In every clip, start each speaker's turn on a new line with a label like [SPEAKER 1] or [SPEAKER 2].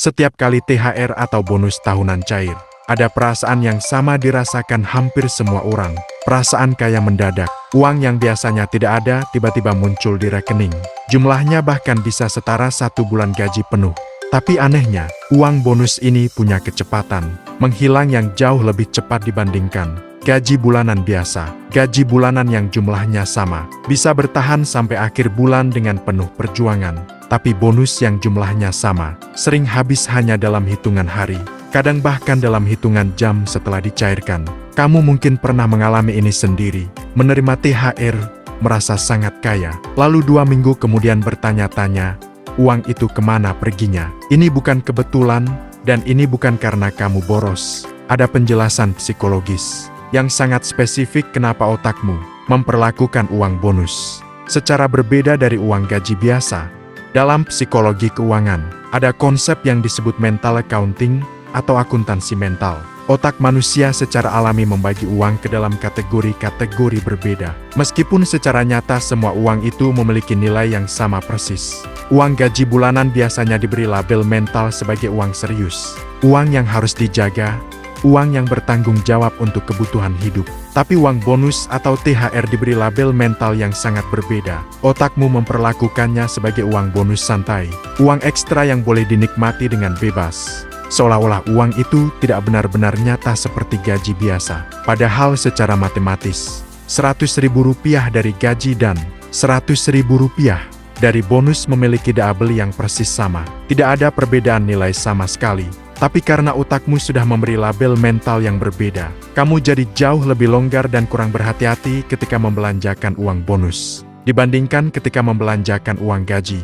[SPEAKER 1] Setiap kali THR atau bonus tahunan cair, ada perasaan yang sama dirasakan hampir semua orang. Perasaan kaya mendadak. Uang yang biasanya tidak ada tiba-tiba muncul di rekening. Jumlahnya bahkan bisa setara 1 bulan gaji penuh. Tapi anehnya, uang bonus ini punya kecepatan menghilang yang jauh lebih cepat dibandingkan gaji bulanan biasa. Gaji bulanan yang jumlahnya sama bisa bertahan sampai akhir bulan dengan penuh perjuangan. Tapi bonus yang jumlahnya sama sering habis hanya dalam hitungan hari, kadang bahkan dalam hitungan jam setelah dicairkan. Kamu mungkin pernah mengalami ini sendiri, menerima THR, merasa sangat kaya, lalu 2 minggu kemudian bertanya-tanya, uang itu kemana perginya? Ini bukan kebetulan, dan ini bukan karena kamu boros. Ada penjelasan psikologis yang sangat spesifik kenapa otakmu memperlakukan uang bonus secara berbeda dari uang gaji biasa. Dalam psikologi keuangan, ada konsep yang disebut mental accounting atau akuntansi mental. Otak manusia secara alami membagi uang ke dalam kategori-kategori berbeda. Meskipun secara nyata semua uang itu memiliki nilai yang sama persis. Uang gaji bulanan biasanya diberi label mental sebagai uang serius, uang yang harus dijaga, uang yang bertanggung jawab untuk kebutuhan hidup. Tapi uang bonus atau THR diberi label mental yang sangat berbeda. Otakmu memperlakukannya sebagai uang bonus santai, uang ekstra yang boleh dinikmati dengan bebas. Seolah-olah uang itu tidak benar-benar nyata seperti gaji biasa. Padahal secara matematis, Rp100.000 dari gaji dan Rp100.000 dari bonus memiliki double yang persis sama. Tidak ada perbedaan nilai sama sekali. Tapi karena otakmu sudah memberi label mental yang berbeda, kamu jadi jauh lebih longgar dan kurang berhati-hati ketika membelanjakan uang bonus dibandingkan ketika membelanjakan uang gaji.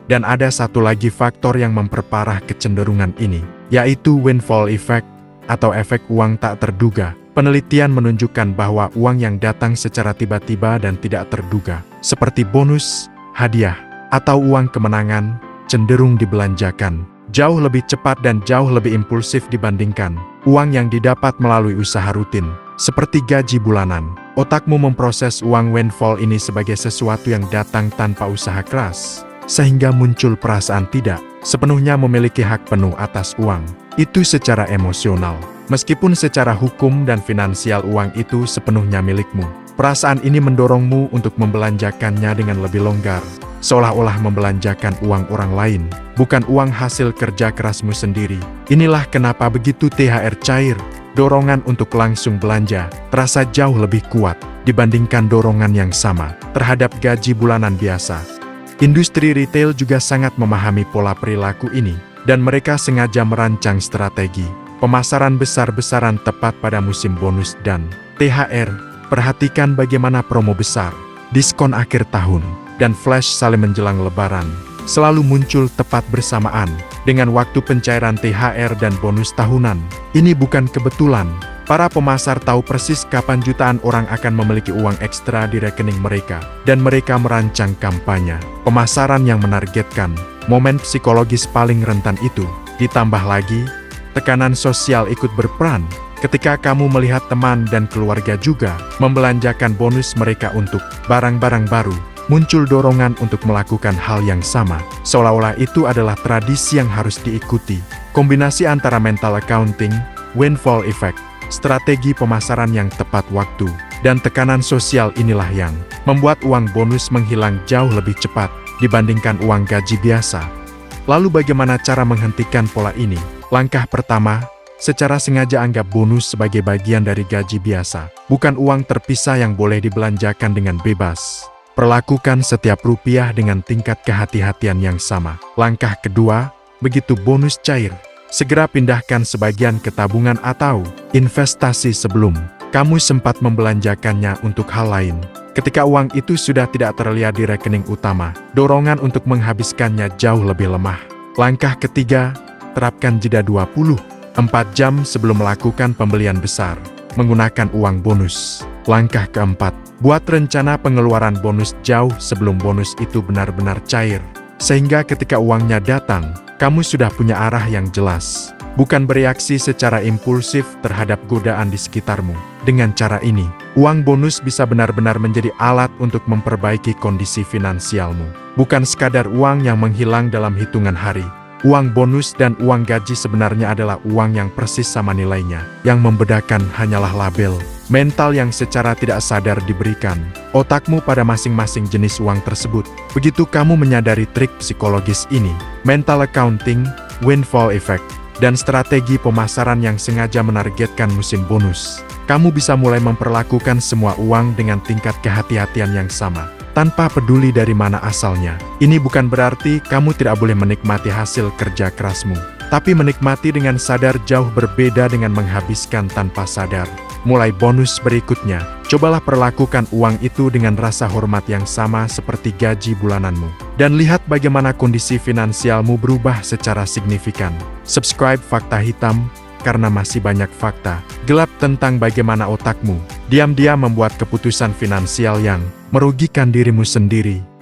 [SPEAKER 1] Dan ada satu lagi faktor yang memperparah kecenderungan ini, yaitu windfall effect atau efek uang tak terduga. Penelitian menunjukkan bahwa uang yang datang secara tiba-tiba dan tidak terduga, seperti bonus, hadiah, atau uang kemenangan, cenderung dibelanjakan jauh lebih cepat dan jauh lebih impulsif dibandingkan uang yang didapat melalui usaha rutin, seperti gaji bulanan. Otakmu memproses uang windfall ini sebagai sesuatu yang datang tanpa usaha keras, sehingga muncul perasaan tidak sepenuhnya memiliki hak penuh atas uang itu secara emosional. Meskipun secara hukum dan finansial uang itu sepenuhnya milikmu, perasaan ini mendorongmu untuk membelanjakannya dengan lebih longgar, seolah-olah membelanjakan uang orang lain, bukan uang hasil kerja kerasmu sendiri. Inilah kenapa begitu THR cair, dorongan untuk langsung belanja terasa jauh lebih kuat dibandingkan dorongan yang sama terhadap gaji bulanan biasa. Industri retail juga sangat memahami pola perilaku ini, dan mereka sengaja merancang strategi pemasaran besar-besaran tepat pada musim bonus dan THR. Perhatikan bagaimana promo besar, diskon akhir tahun, dan flash sale menjelang lebaran selalu muncul tepat bersamaan dengan waktu pencairan THR dan bonus tahunan. Ini bukan kebetulan. Para pemasar tahu persis kapan jutaan orang akan memiliki uang ekstra di rekening mereka, dan mereka merancang kampanye pemasaran yang menargetkan momen psikologis paling rentan itu. Ditambah lagi, tekanan sosial ikut berperan. Ketika kamu melihat teman dan keluarga juga membelanjakan bonus mereka untuk barang-barang baru, muncul dorongan untuk melakukan hal yang sama, seolah-olah itu adalah tradisi yang harus diikuti. Kombinasi antara mental accounting, windfall effect, strategi pemasaran yang tepat waktu, dan tekanan sosial inilah yang membuat uang bonus menghilang jauh lebih cepat dibandingkan uang gaji biasa. Lalu bagaimana cara menghentikan pola ini? Langkah pertama, secara sengaja anggap bonus sebagai bagian dari gaji biasa, bukan uang terpisah yang boleh dibelanjakan dengan bebas. Perlakukan setiap rupiah dengan tingkat kehati-hatian yang sama. Langkah kedua, begitu bonus cair, segera pindahkan sebagian ke tabungan atau investasi sebelum kamu sempat membelanjakannya untuk hal lain. Ketika uang itu sudah tidak terlihat di rekening utama, dorongan untuk menghabiskannya jauh lebih lemah. Langkah ketiga, terapkan jeda 24 jam sebelum melakukan pembelian besar menggunakan uang bonus. Langkah keempat, buat rencana pengeluaran bonus jauh sebelum bonus itu benar-benar cair, sehingga ketika uangnya datang, kamu sudah punya arah yang jelas, bukan bereaksi secara impulsif terhadap godaan di sekitarmu. Dengan cara ini, uang bonus bisa benar-benar menjadi alat untuk memperbaiki kondisi finansialmu, bukan sekadar uang yang menghilang dalam hitungan hari. Uang bonus dan uang gaji sebenarnya adalah uang yang persis sama nilainya. Yang membedakan hanyalah label mental yang secara tidak sadar diberikan otakmu pada masing-masing jenis uang tersebut. Begitu kamu menyadari trik psikologis ini, mental accounting, windfall effect, dan strategi pemasaran yang sengaja menargetkan musim bonus, kamu bisa mulai memperlakukan semua uang dengan tingkat kehati-hatian yang sama, tanpa peduli dari mana asalnya. Ini bukan berarti kamu tidak boleh menikmati hasil kerja kerasmu, tapi menikmati dengan sadar jauh berbeda dengan menghabiskan tanpa sadar. Mulai bonus berikutnya, cobalah perlakukan uang itu dengan rasa hormat yang sama seperti gaji bulananmu. Dan lihat bagaimana kondisi finansialmu berubah secara signifikan. Subscribe Fakta Hitam, karena masih banyak fakta gelap tentang bagaimana otakmu diam-diam membuat keputusan finansial yang merugikan dirimu sendiri.